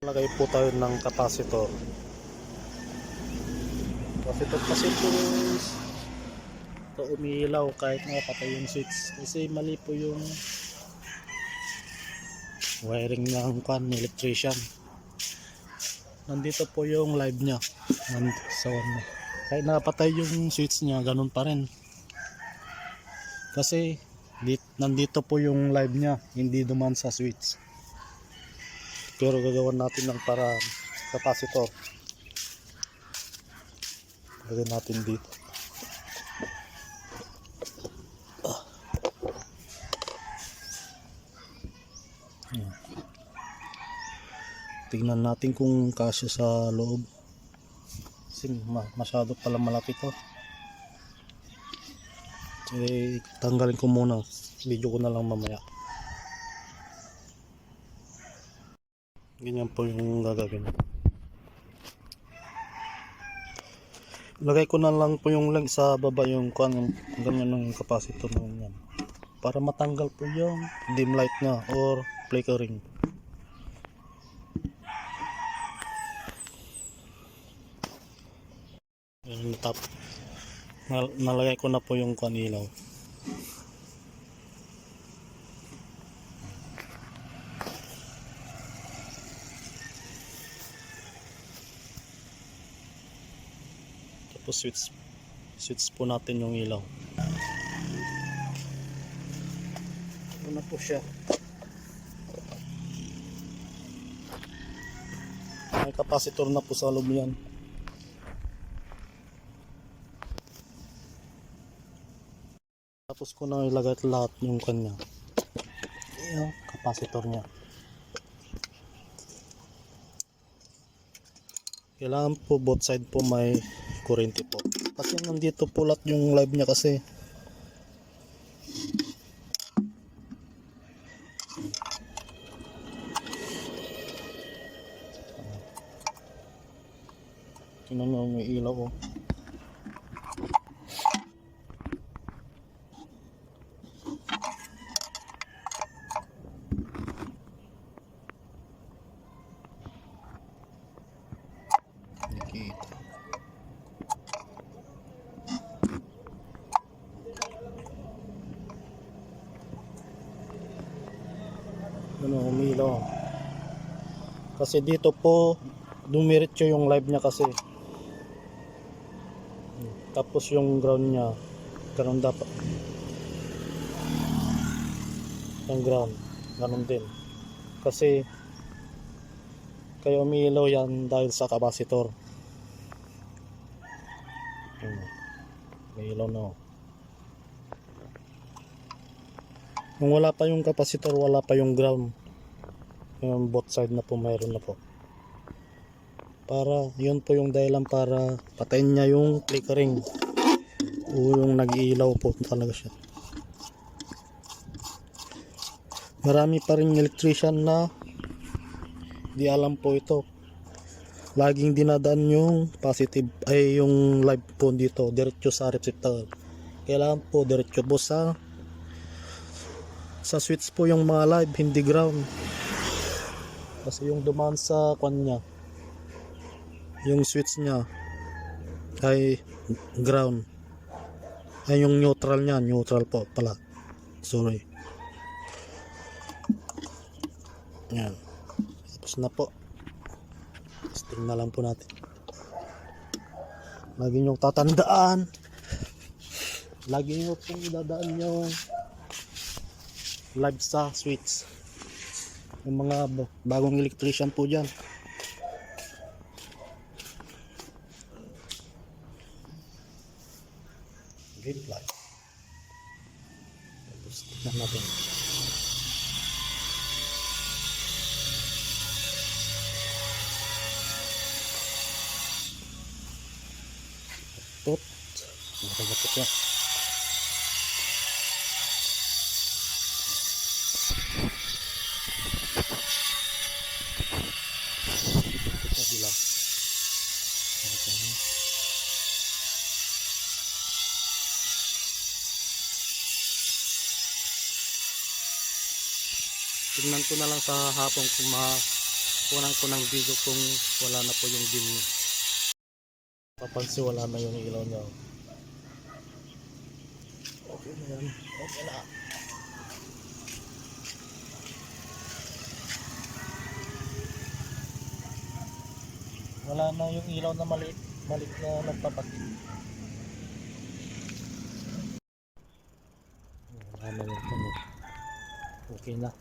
Lagay po tayo ng capacitor. Capacitor kasi po ito umiilaw kahit nakapatay yung switch. Kasi mali po yung wiring ng electrician. Nandito po yung live nya. Sa one. Kahit nakapatay yung switch nya, ganun pa rin. Kasi nandito po yung live nya, hindi duman sa switch. Pero gagawin natin ng paraan. Capacitor lagyan natin dito. Tingnan natin kung kasya sa loob. Kasi masyado pala malaki to. Kasi tanggalin ko muna, video ko na lang mamaya. Ganyan po yung gagawin. Lagay ko na lang po yung link sa baba, yung ganyan ng capacitor na yan, para matanggal po yung dim light na or flickering. Nalagay ko na po yung ilaw. Tapos switch po natin yung ilaw. Ano na po siya. May capacitor na po sa loob yan. Tapos ko na ilagay lahat yung kanya. Yung capacitor nya. Kailangan po both side po may kuryente po. Kasi nandito po lahat yung live nya kasi. Tingnan nyo, may ilaw oh. Umilaw kasi dito po dumiretso yung live nya kasi, tapos yung ground nya ganun dapat, yung ground ganun din kasi kaya umilaw yan dahil sa capacitor. May ilaw na oh. Kung wala pa yung capacitor, wala pa yung ground, yung both side na po mayroon na po. Para yun po yung dahilan para patayin niya yung flickering o yung nag-iilaw po talaga siya. Marami pa rin electrician na di alam po ito. Laging dinadaan yung positive ay yung live po dito diretso sa resistor. Kailangan po diretso po sa switch po yung mga live, hindi ground. Kasi yung dumaan sa kanya, yung switch nya ay ground, ay yung neutral nya, neutral po pala, sorry. Yan, tapos na po. Testing na lang po natin. Lagi nyo tatandaan, lagi nyo pong dadaan yung live sa switch, yung mga bagong electrician po dyan. Green light. Tapos tignan natin. Tot nakagatot siya. Kabila. Tingnan ko na lang sa hapon kung kunan ko ng video kung wala na po yung dim niya. Papansin wala na yung ilaw niya. Okay na yan. Okay na. Wala na yung ilaw na maliit na nagpapatid. Wala na yung tunog. Okay na.